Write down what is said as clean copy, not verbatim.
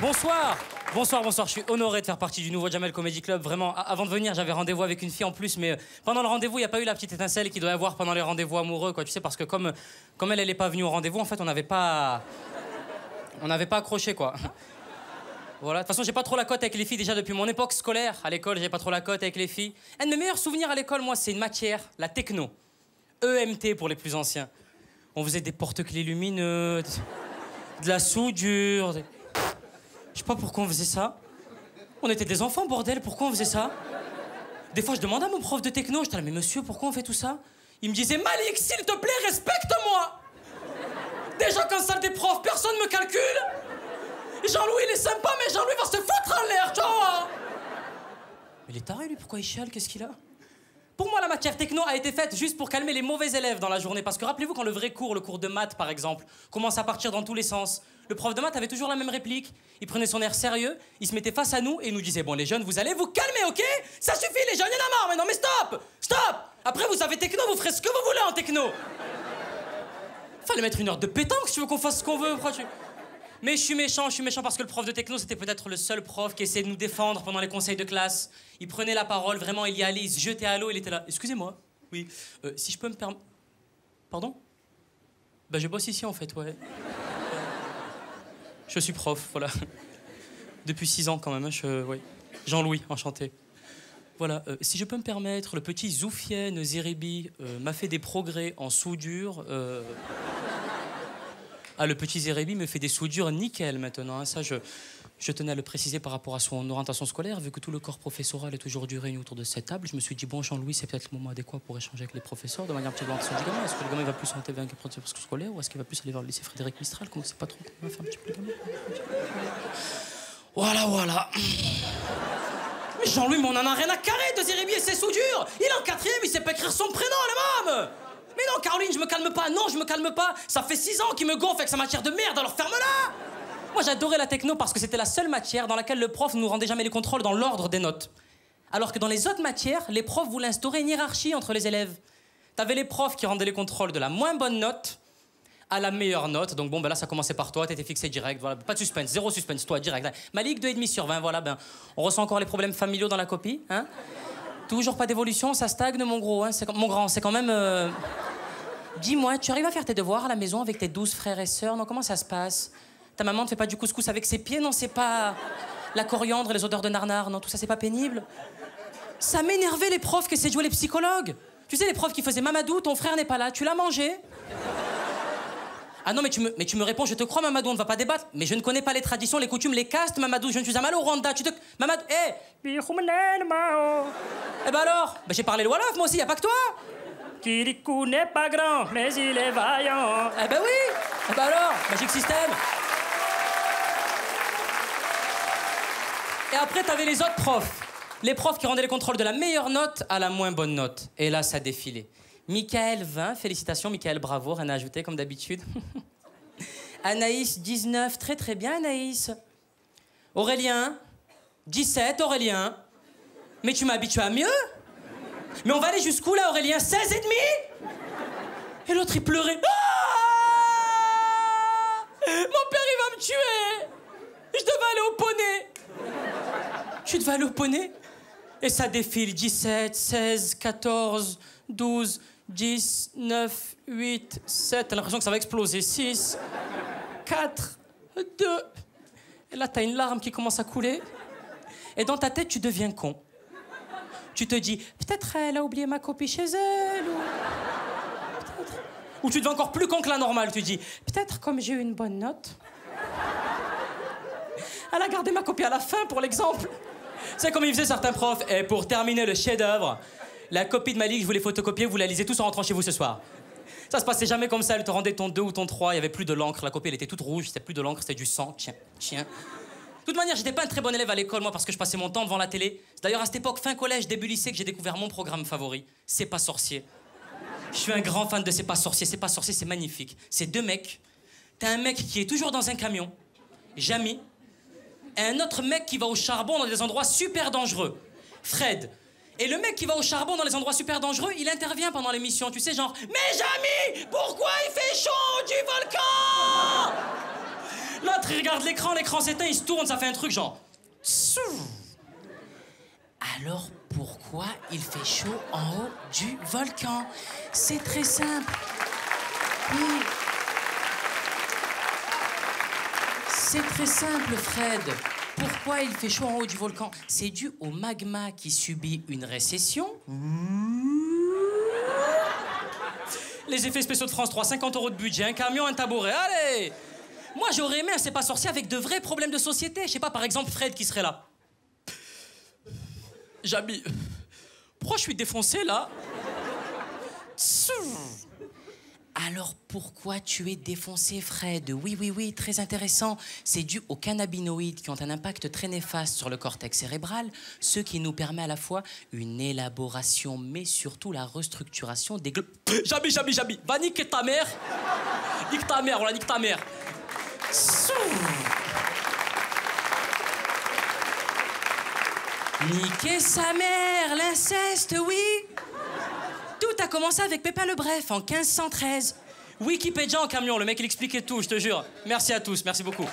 Bonsoir. Bonsoir, bonsoir. Je suis honoré de faire partie du nouveau Jamel Comedy Club. Vraiment, avant de venir, j'avais rendez-vous avec une fille en plus, mais pendant le rendez-vous, il n'y a pas eu la petite étincelle qu'il doit y avoir pendant les rendez-vous amoureux, quoi. Tu sais, parce que comme elle n'est pas venue au rendez-vous, en fait, on n'avait pas accroché, quoi. Voilà. De toute façon, j'ai pas trop la cote avec les filles déjà depuis mon époque scolaire. À l'école, j'ai pas trop la cote avec les filles. Un de mes meilleurs souvenirs à l'école, moi, c'est une matière, la techno. EMT pour les plus anciens. On faisait des porte-clés lumineux, de la soudure. Je sais pas pourquoi on faisait ça. On était des enfants, bordel, pourquoi on faisait ça? Des fois, je demandais à mon prof de techno, j'étais là, mais monsieur, pourquoi on fait tout ça? Il me disait, Malik, s'il te plaît, respecte-moi! Déjà qu'en salle des profs, personne me calcule! Jean-Louis, il est sympa, mais Jean-Louis va se foutre en l'air, tu vois! Mais il est taré, lui, pourquoi il chiale? Qu'est-ce qu'il a? Pour moi, la matière techno a été faite juste pour calmer les mauvais élèves dans la journée. Parce que rappelez-vous, quand le vrai cours, le cours de maths, par exemple, commence à partir dans tous les sens, le prof de maths avait toujours la même réplique. Il prenait son air sérieux, il se mettait face à nous et il nous disait, bon, les jeunes, vous allez vous calmer, ok? Ça suffit, les jeunes, il y en a marre maintenant, mais stop! Stop! Après, vous savez techno, vous ferez ce que vous voulez en techno. Fallait mettre une heure de pétanque si tu veux qu'on fasse ce qu'on veut. Mais je suis méchant parce que le prof de techno, c'était peut-être le seul prof qui essayait de nous défendre pendant les conseils de classe. Il prenait la parole, vraiment, il y allait, il se jetait à l'eau, il était là. Excusez-moi, oui, si je peux me permettre... Pardon? Bah, je bosse ici, en fait, ouais. Je suis prof, voilà. Depuis 6 ans, quand même, hein, ouais. Jean-Louis, enchanté. Voilà, si je peux me permettre, le petit Zoufiane Zeribi m'a fait des progrès en soudure. Ah, le petit Zeribi me fait des soudures nickel maintenant. Hein. Ça, je tenais à le préciser par rapport à son orientation scolaire. Vu que tout le corps professoral est aujourd'hui réuni autour de cette table, je me suis dit, bon, Jean-Louis, c'est peut-être le moment adéquat pour échanger avec les professeurs de manière un petit peu l'orientation du gamin. Est-ce que le gamin va plus s'orienter vers un professeur scolaire ou est-ce qu'il va plus aller vers le lycée Frédéric Mistral? Qu'on ne sait pas trop comment faire un petit peu le gamin. Voilà. Mais Jean-Louis, mais on en a rien à carrer de Zeribi et ses soudures. Il est en 4e, il sait pas écrire son prénom, le môme. Mais non, Caroline, je me calme pas. Non, je me calme pas. Ça fait 6 ans qu'il me gonfle avec sa matière de merde, alors ferme-la. Moi, j'adorais la techno parce que c'était la seule matière dans laquelle le prof ne nous rendait jamais les contrôles dans l'ordre des notes. Alors que dans les autres matières, les profs voulaient instaurer une hiérarchie entre les élèves. T'avais les profs qui rendaient les contrôles de la moins bonne note à la meilleure note. Donc bon, ben là, ça commençait par toi, t'étais fixé direct. Voilà, pas de suspense, zéro suspense, toi, direct. Malik, 2,5 sur 20, voilà, ben, on ressent encore les problèmes familiaux dans la copie, hein. Toujours pas d'évolution, ça stagne, mon gros, hein. Mon grand, c'est quand même... Dis-moi, tu arrives à faire tes devoirs à la maison avec tes 12 frères et sœurs? Non, comment ça se passe? Ta maman ne fait pas du couscous avec ses pieds? Non, c'est pas la coriandre et les odeurs de narnar? Non, tout ça, c'est pas pénible? Ça m'énervait, les profs qui essaient de jouer les psychologues. Tu sais, les profs qui faisaient Mamadou, ton frère n'est pas là, tu l'as mangé? Ah non, mais tu me réponds, je te crois, Mamadou, on ne va pas débattre. Mais je ne connais pas les traditions, les coutumes, les castes, Mamadou. Je ne suis à mal au Rwanda. Mamadou, hé! Eh ben alors? Ben j'ai parlé le Wolof, moi aussi, y a pas que toi! Kirikou n'est pas grand, mais il est vaillant. Eh ben oui! Eh ben alors, Magic System. Et après, t'avais les autres profs. Les profs qui rendaient les contrôles de la meilleure note à la moins bonne note. Et là, ça défilait. Michael 20, félicitations, Michael, bravo, rien à ajouter, comme d'habitude. Anaïs 19, très très bien, Anaïs. Aurélien 17, Aurélien. Mais tu m'as habitué à mieux? Mais on va aller jusqu'où là, Aurélien? 16 et demi? Et l'autre, il pleurait. Ah, mon père, il va me tuer. Je devais aller au poney. Tu devais aller au poney? Et ça défile. 17, 16, 14, 12, 10, 9, 8, 7. T'as l'impression que ça va exploser. 6, 4, 2. Et là, t'as une larme qui commence à couler. Et dans ta tête, tu deviens con. Tu te dis, peut-être elle a oublié ma copie chez elle, ou tu deviens encore plus con que la normale, tu dis, peut-être comme j'ai eu une bonne note, elle a gardé ma copie à la fin, pour l'exemple. C'est comme ils faisaient certains profs. Et pour terminer le chef-d'œuvre, la copie de Malik, je vous l'ai photocopiée, vous la lisez tous en rentrant chez vous ce soir. Ça se passait jamais comme ça, elle te rendait ton 2 ou ton 3, il y avait plus de l'encre, la copie elle était toute rouge, c'était plus de l'encre, c'était du sang, tiens. De toute manière, j'étais pas un très bon élève à l'école, moi, parce que je passais mon temps devant la télé. C'est d'ailleurs à cette époque, fin collège, début lycée, que j'ai découvert mon programme favori. C'est pas sorcier. Je suis un grand fan de C'est pas sorcier. C'est pas sorcier, c'est magnifique. C'est 2 mecs. T'as un mec qui est toujours dans un camion, Jamy, et un autre mec qui va au charbon dans des endroits super dangereux, Fred. Et le mec qui va au charbon dans les endroits super dangereux, il intervient pendant l'émission, tu sais, genre « Mais Jamy, pourquoi il fait chaud du volcan ?» Là, l'autre, il regarde l'écran, l'écran s'éteint, il se tourne, ça fait un truc genre... Alors pourquoi il fait chaud en haut du volcan? C'est très simple. Oui. C'est très simple, Fred. Pourquoi il fait chaud en haut du volcan? C'est dû au magma qui subit une récession. Les effets spéciaux de France 3, 50 € de budget, un camion, un tabouret, allez! Moi, j'aurais aimé un C'est pas sorcier avec de vrais problèmes de société. Je sais pas, par exemple, Fred qui serait là. Jabi, pourquoi je suis défoncé, là? Alors pourquoi tu es défoncé, Fred? Oui, oui, oui, très intéressant. C'est dû aux cannabinoïdes qui ont un impact très néfaste sur le cortex cérébral, ce qui nous permet à la fois une élaboration, mais surtout la restructuration des... Jabi, va niquer ta mère. Nique ta mère, voilà, nique ta mère. Niquer sa mère, l'inceste, oui. Tout a commencé avec Pépin le Bref en 1513. Wikipédia en camion, le mec il expliquait tout, je te jure. Merci à tous, merci beaucoup.